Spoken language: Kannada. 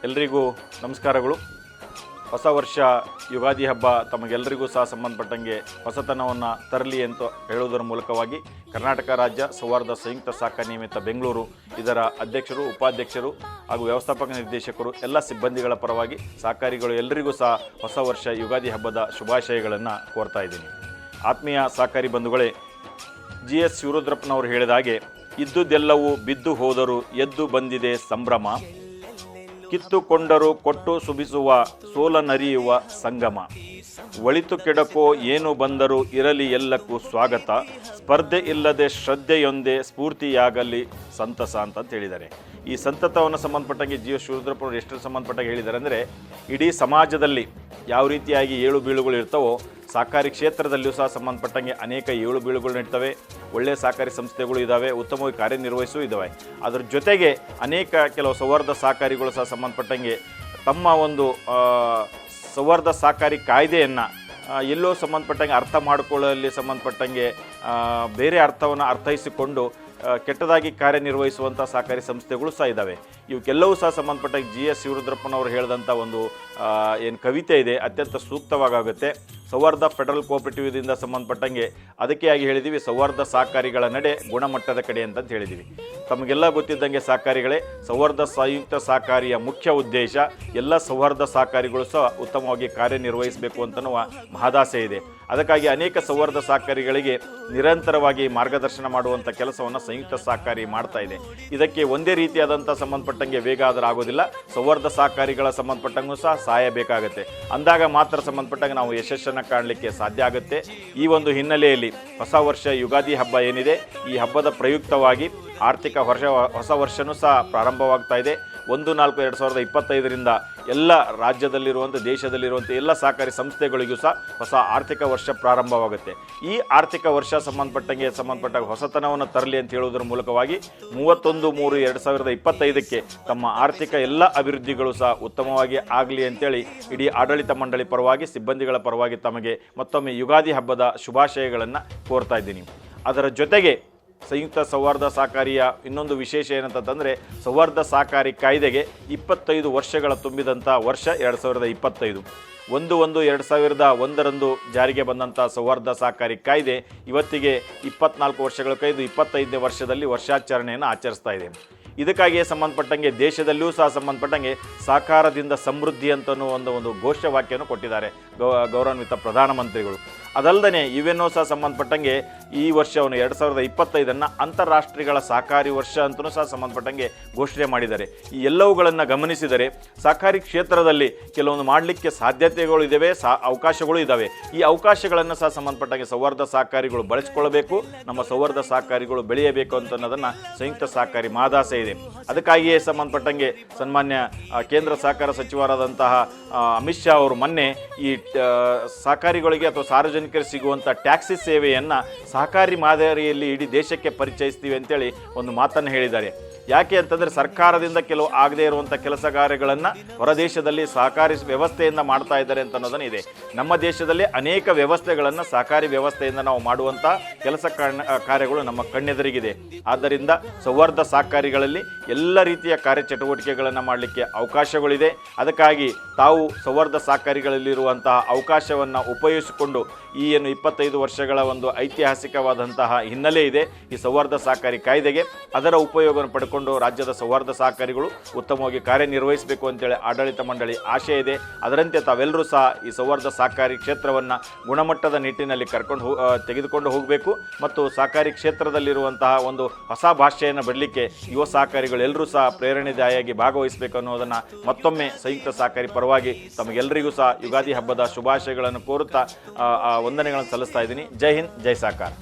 ಎಲ್ರಿಗೂ ನಮಸ್ಕಾರಗಳು. ಹೊಸ ವರ್ಷ ಯುಗಾದಿ ಹಬ್ಬ ತಮಗೆಲ್ಲರಿಗೂ ಸಹ ಸಂಬಂಧಪಟ್ಟಂಗೆ ಹೊಸತನವನ್ನು ತರಲಿ ಅಂತ ಹೇಳುವುದರ ಮೂಲಕವಾಗಿ ಕರ್ನಾಟಕ ರಾಜ್ಯ ಸೌಹಾರ್ದ ಸಂಯುಕ್ತ ಸಹಕಾರಿ ನಿಯಮಿತ ಬೆಂಗಳೂರು ಇದರ ಅಧ್ಯಕ್ಷರು, ಉಪಾಧ್ಯಕ್ಷರು ಹಾಗೂ ವ್ಯವಸ್ಥಾಪಕ ನಿರ್ದೇಶಕರು ಎಲ್ಲ ಸಿಬ್ಬಂದಿಗಳ ಪರವಾಗಿ ಸಹಕಾರಿಗಳು ಎಲ್ಲರಿಗೂ ಸಹ ಹೊಸ ವರ್ಷ ಯುಗಾದಿ ಹಬ್ಬದ ಶುಭಾಶಯಗಳನ್ನು ಕೋರ್ತಾ ಇದ್ದೀನಿ. ಆತ್ಮೀಯ ಸಹಕಾರಿ ಬಂಧುಗಳೇ, GS ಶಿವರುದ್ರಪ್ಪನವರು ಹೇಳಿದ ಹಾಗೆ ಇದ್ದುದೆಲ್ಲವೂ ಬಿದ್ದು ಹೋದರೂ ಎದ್ದು ಬಂದಿದೆ ಸಂಭ್ರಮ, ಕಿತ್ತುಕೊಂಡರೂ ಕೊಟ್ಟು ಸುಬಿಸುವ ಸೋಲನರಿಯುವ ಸಂಗಮ, ಒಳಿತು ಕೆಡಕೋ ಏನು ಬಂದರೂ ಇರಲಿ ಎಲ್ಲಕ್ಕೂ ಸ್ವಾಗತ, ಸ್ಪರ್ಧೆ ಇಲ್ಲದೆ ಶ್ರದ್ಧೆಯೊಂದೇ ಸ್ಫೂರ್ತಿಯಾಗಲಿ ಸಂತಸ ಅಂತ ಹೇಳಿದ್ದಾರೆ. ಈ ಸಂತತವನ್ನು ಸಂಬಂಧಪಟ್ಟಂಗೆ GS ಶಿವರುದ್ರಪ್ಪನವರು ಎಷ್ಟು ಸಂಬಂಧಪಟ್ಟಾಗ ಹೇಳಿದ್ದಾರೆ ಅಂದರೆ, ಇಡೀ ಸಮಾಜದಲ್ಲಿ ಯಾವ ರೀತಿಯಾಗಿ ಏಳು ಬೀಳುಗಳು ಇರ್ತವೋ ಸಹಕಾರಿ ಕ್ಷೇತ್ರದಲ್ಲಿಯೂ ಸಹ ಸಂಬಂಧಪಟ್ಟಂಗೆ ಅನೇಕ ಏಳು ಬೀಳುಗಳು ಇರ್ತವೆ. ಒಳ್ಳೆಯ ಸಹಕಾರಿ ಸಂಸ್ಥೆಗಳು ಇದ್ದಾವೆ, ಉತ್ತಮವಾಗಿ ಕಾರ್ಯನಿರ್ವಹಿಸೂ ಇದ್ದಾವೆ. ಅದರ ಜೊತೆಗೆ ಅನೇಕ ಕೆಲವು ಸೌಹಾರ್ದ ಸಹಕಾರಿಗಳು ಸಹ ಸಂಬಂಧಪಟ್ಟಂಗೆ ತಮ್ಮ ಒಂದು ಸೌಹಾರ್ದ ಸಹಕಾರಿ ಕಾಯ್ದೆಯನ್ನು ಎಲ್ಲೋ ಸಂಬಂಧಪಟ್ಟಂಗೆ ಅರ್ಥ ಮಾಡಿಕೊಳ್ಳಲು ಸಂಬಂಧಪಟ್ಟಂಗೆ ಬೇರೆ ಅರ್ಥವನ್ನು ಅರ್ಥೈಸಿಕೊಂಡು ಕೆಟ್ಟದಾಗಿ ಕಾರ್ಯನಿರ್ವಹಿಸುವಂಥ ಸಹಕಾರಿ ಸಂಸ್ಥೆಗಳು ಸಹ ಇದ್ದಾವೆ. ಇವಕ್ಕೆಲ್ಲವೂ ಸಹ ಸಂಬಂಧಪಟ್ಟಾಗ GS ಶಿವರುದ್ರಪ್ಪನವರು ಹೇಳಿದಂಥ ಒಂದು ಏನು ಕವಿತೆ ಇದೆ ಅತ್ಯಂತ ಸೂಕ್ತವಾಗುತ್ತೆ. ಸೌಹಾರ್ದ ಫೆಡರಲ್ ಕೋಆಪರೇಟಿವ್ದಿಂದ ಸಂಬಂಧಪಟ್ಟಂಗೆ ಅದಕ್ಕೆ ಆಗಿ ಹೇಳಿದ್ದೀವಿ, ಸೌಹಾರ್ದ ಸಹಕಾರಿಗಳ ನಡೆ ಗುಣಮಟ್ಟದ ಕಡೆ ಅಂತಂತ ಹೇಳಿದ್ದೀವಿ. ತಮಗೆಲ್ಲ ಗೊತ್ತಿದ್ದಂಗೆ ಸಹಕಾರಿಗಳೇ, ಸೌಹಾರ್ದ ಸಂಯುಕ್ತ ಸಹಕಾರಿಯ ಮುಖ್ಯ ಉದ್ದೇಶ ಎಲ್ಲ ಸೌಹಾರ್ದ ಸಹಕಾರಿಗಳು ಸಹ ಉತ್ತಮವಾಗಿ ಕಾರ್ಯನಿರ್ವಹಿಸಬೇಕು ಅಂತನ್ನುವ ಮಹದಾಸೆ ಇದೆ. ಅದಕ್ಕಾಗಿ ಅನೇಕ ಸೌಹಾರ್ದ ಸಹಕಾರಿಗಳಿಗೆ ನಿರಂತರವಾಗಿ ಮಾರ್ಗದರ್ಶನ ಮಾಡುವಂಥ ಕೆಲಸವನ್ನು ಸಂಯುಕ್ತ ಸಹಕಾರಿ ಮಾಡ್ತಾ ಇದೆ. ಇದಕ್ಕೆ ಒಂದೇ ರೀತಿಯಾದಂಥ ಸಂಬಂಧಪಟ್ಟಂಗೆ ವೇಗ ಆದರೆ ಆಗೋದಿಲ್ಲ. ಸೌಹಾರ್ದ ಸಹಕಾರಿಗಳ ಸಂಬಂಧಪಟ್ಟಂಗೂ ಸಹ ಸಹಾಯ ಬೇಕಾಗುತ್ತೆ. ಅಂದಾಗ ಮಾತ್ರ ಸಂಬಂಧಪಟ್ಟಂಗೆ ನಾವು ಯಶಸ್ಸನ್ನು ಕಾಣಲಿಕ್ಕೆ ಸಾಧ್ಯ ಆಗುತ್ತೆ. ಈ ಒಂದು ಹಿನ್ನೆಲೆಯಲ್ಲಿ ಹೊಸ ವರ್ಷ ಯುಗಾದಿ ಹಬ್ಬ ಏನಿದೆ, ಈ ಹಬ್ಬದ ಪ್ರಯುಕ್ತವಾಗಿ ಆರ್ಥಿಕ ಹೊಸ ವರ್ಷವೂ ಸಹ ಪ್ರಾರಂಭವಾಗ್ತಾ ಇದೆ. 1/4/2025ರಿಂದ ಎಲ್ಲ ರಾಜ್ಯದಲ್ಲಿರುವಂಥ ದೇಶದಲ್ಲಿರುವಂಥ ಎಲ್ಲ ಸಹಕಾರಿ ಸಂಸ್ಥೆಗಳಿಗೂ ಸಹ ಹೊಸ ಆರ್ಥಿಕ ವರ್ಷ ಪ್ರಾರಂಭವಾಗುತ್ತೆ. ಈ ಆರ್ಥಿಕ ವರ್ಷ ಸಂಬಂಧಪಟ್ಟಾಗ ಹೊಸತನವನ್ನು ತರಲಿ ಅಂತ ಹೇಳುವುದರ ಮೂಲಕವಾಗಿ 31/3/2025ಕ್ಕೆ ತಮ್ಮ ಆರ್ಥಿಕ ಎಲ್ಲ ಅಭಿವೃದ್ಧಿಗಳು ಸಹ ಉತ್ತಮವಾಗಿ ಆಗಲಿ ಅಂತೇಳಿ ಇಡೀ ಆಡಳಿತ ಮಂಡಳಿ ಪರವಾಗಿ, ಸಿಬ್ಬಂದಿಗಳ ಪರವಾಗಿ ತಮಗೆ ಮತ್ತೊಮ್ಮೆ ಯುಗಾದಿ ಹಬ್ಬದ ಶುಭಾಶಯಗಳನ್ನು ಕೋರ್ತಾ ಇದ್ದೀನಿ. ಅದರ ಜೊತೆಗೆ ಸಂಯುಕ್ತ ಸೌಹಾರ್ದ ಸಹಕಾರಿಯ ಇನ್ನೊಂದು ವಿಶೇಷ ಏನಂತಂದರೆ, ಸೌಹಾರ್ದ ಸಹಕಾರಿ ಕಾಯ್ದೆಗೆ 25 ವರ್ಷಗಳ ತುಂಬಿದಂಥ ವರ್ಷ 2025. 1/1/2001 ಜಾರಿಗೆ ಬಂದಂಥ ಸೌಹಾರ್ದ ಸಹಕಾರಿ ಕಾಯ್ದೆ ಇವತ್ತಿಗೆ 24 ವರ್ಷಗಳ ಕಳೆದು 25ನೇ ವರ್ಷದಲ್ಲಿ ವರ್ಷಾಚರಣೆಯನ್ನು ಆಚರಿಸ್ತಾ ಇದೆ. ಇದಕ್ಕಾಗಿಯೇ ಸಂಬಂಧಪಟ್ಟಂಗೆ ದೇಶದಲ್ಲಿಯೂ ಸಹ ಸಂಬಂಧಪಟ್ಟಂಗೆ ಸಹಕಾರದಿಂದ ಸಮೃದ್ಧಿ ಅಂತನೂ ಒಂದು ಘೋಷವಾಕ್ಯವನ್ನು ಕೊಟ್ಟಿದ್ದಾರೆ ಗೌರವಾನ್ವಿತ ಪ್ರಧಾನಮಂತ್ರಿಗಳು. ಅದಲ್ಲದೆ ಇವೇನೋ ಸಹ ಸಂಬಂಧಪಟ್ಟಂಗೆ ಈ ವರ್ಷವನ್ನು 2025 ಅಂತಾರಾಷ್ಟ್ರೀಯಗಳ ಸಹಕಾರಿ ವರ್ಷ ಅಂತಲೂ ಸಹ ಸಂಬಂಧಪಟ್ಟಂಗೆ ಘೋಷಣೆ ಮಾಡಿದ್ದಾರೆ. ಈ ಎಲ್ಲವುಗಳನ್ನು ಗಮನಿಸಿದರೆ ಸಹಕಾರಿ ಕ್ಷೇತ್ರದಲ್ಲಿ ಕೆಲವೊಂದು ಮಾಡಲಿಕ್ಕೆ ಸಾಧ್ಯತೆಗಳು ಇದ್ದಾವೆ, ಅವಕಾಶಗಳು ಇದ್ದಾವೆ. ಈ ಅವಕಾಶಗಳನ್ನು ಸಹ ಸಂಬಂಧಪಟ್ಟಂಗೆ ಸೌಹಾರ್ದ ಸಹಕಾರಿಗಳು ಬಳಸಿಕೊಳ್ಳಬೇಕು, ನಮ್ಮ ಸೌಹಾರ್ದ ಸಹಕಾರಿಗಳು ಬೆಳೆಯಬೇಕು ಅಂತ ಅನ್ನೋದನ್ನು ಸಂಯುಕ್ತ ಸಹಕಾರಿ ಮಹದಾಸೆ ಇದೆ. ಅದಕ್ಕಾಗಿಯೇ ಸಂಬಂಧಪಟ್ಟಂಗೆ ಸನ್ಮಾನ್ಯ ಕೇಂದ್ರ ಸಹಕಾರ ಸಚಿವರಾದಂತಹ ಅಮಿತ್ ಶಾ ಅವರು ಮೊನ್ನೆ ಈ ಸಹಕಾರಿಗಳಿಗೆ ಅಥವಾ ಸಾರ್ವಜನಿಕರಿಗೆ ಸಿಗುವಂಥ ಟ್ಯಾಕ್ಸಿ ಸೇವೆಯನ್ನು ಸಹಕಾರಿ ಮಾದರಿಯಲ್ಲಿ ಇಡೀ ದೇಶಕ್ಕೆ ಪರಿಚಯಿಸ್ತೀವಿ ಅಂತೇಳಿ ಒಂದು ಮಾತನ್ನು ಹೇಳಿದ್ದಾರೆ. ಯಾಕೆ ಅಂತಂದರೆ, ಸರ್ಕಾರದಿಂದ ಕೆಲವು ಆಗದೇ ಇರುವಂಥ ಕೆಲಸ ಕಾರ್ಯಗಳನ್ನು ಹೊರದೇಶದಲ್ಲಿ ಸಹಕಾರಿ ವ್ಯವಸ್ಥೆಯಿಂದ ಮಾಡ್ತಾ ಇದ್ದಾರೆ ಅಂತ ಅನ್ನೋದನ್ನು ಇದೆ. ನಮ್ಮ ದೇಶದಲ್ಲಿ ಅನೇಕ ವ್ಯವಸ್ಥೆಗಳನ್ನು ಸಹಕಾರಿ ವ್ಯವಸ್ಥೆಯಿಂದ ನಾವು ಮಾಡುವಂಥ ಕೆಲಸ ಕಾರ್ಯಗಳು ನಮ್ಮ ಕಣ್ಣೆದುರಿಗಿದೆ. ಆದ್ದರಿಂದ ಸೌಹಾರ್ದ ಸಹಕಾರಿಗಳಲ್ಲಿ ಎಲ್ಲ ರೀತಿಯ ಕಾರ್ಯಚಟುವಟಿಕೆಗಳನ್ನು ಮಾಡಲಿಕ್ಕೆ ಅವಕಾಶಗಳಿದೆ. ಅದಕ್ಕಾಗಿ ತಾವು ಸೌಹಾರ್ದ ಸಹಕಾರಿಗಳಲ್ಲಿರುವಂತಹ ಅವಕಾಶವನ್ನು ಉಪಯೋಗಿಸಿಕೊಂಡು ಈ 25 ವರ್ಷಗಳ ಒಂದು ಐತಿಹಾಸಿಕವಾದಂತಹ ಹಿನ್ನೆಲೆ ಇದೆ ಈ ಸೌಹಾರ್ದ ಸಹಕಾರಿ ಕಾಯ್ದೆಗೆ, ಅದರ ಉಪಯೋಗವನ್ನು ಪಡ್ಕೊಂಡು ರಾಜ್ಯದ ಸೌಹಾರ್ದ ಸಹಕಾರಿಗಳು ಉತ್ತಮವಾಗಿ ಕಾರ್ಯನಿರ್ವಹಿಸಬೇಕು ಅಂತೇಳಿ ಆಡಳಿತ ಮಂಡಳಿ ಆಶೆ ಇದೆ. ಅದರಂತೆ ತಾವೆಲ್ಲರೂ ಸಹ ಈ ಸೌಹಾರ್ದ ಸಹಕಾರಿ ಕ್ಷೇತ್ರವನ್ನು ಗುಣಮಟ್ಟದ ನಿಟ್ಟಿನಲ್ಲಿ ತೆಗೆದುಕೊಂಡು ಹೋಗಬೇಕು ಮತ್ತು ಸಹಕಾರಿ ಕ್ಷೇತ್ರದಲ್ಲಿರುವಂತಹ ಒಂದು ಹೊಸ ಭಾಷೆಯನ್ನು ಬರಲಿಕ್ಕೆ ಯುವ ಸಹಕಾರಿಗಳು ಎಲ್ಲರೂ ಸಹ ಪ್ರೇರಣೆದಾಯಿಯಾಗಿ ಭಾಗವಹಿಸಬೇಕು ಅನ್ನೋದನ್ನು ಮತ್ತೊಮ್ಮೆ ಸಂಯುಕ್ತ ಸಹಕಾರಿ ಪರವಾಗಿ ತಮಗೆಲ್ಲರಿಗೂ ಸಹ ಯುಗಾದಿ ಹಬ್ಬದ ಶುಭಾಶಯಗಳನ್ನು ಕೋರುತ್ತಾ ವಂದನೆಗಳನ್ನು ಸಲ್ಲಿಸ್ತಾ ಇದ್ದೀನಿ. ಜೈ ಹಿಂದ್, ಜೈ ಸಹಕಾರ.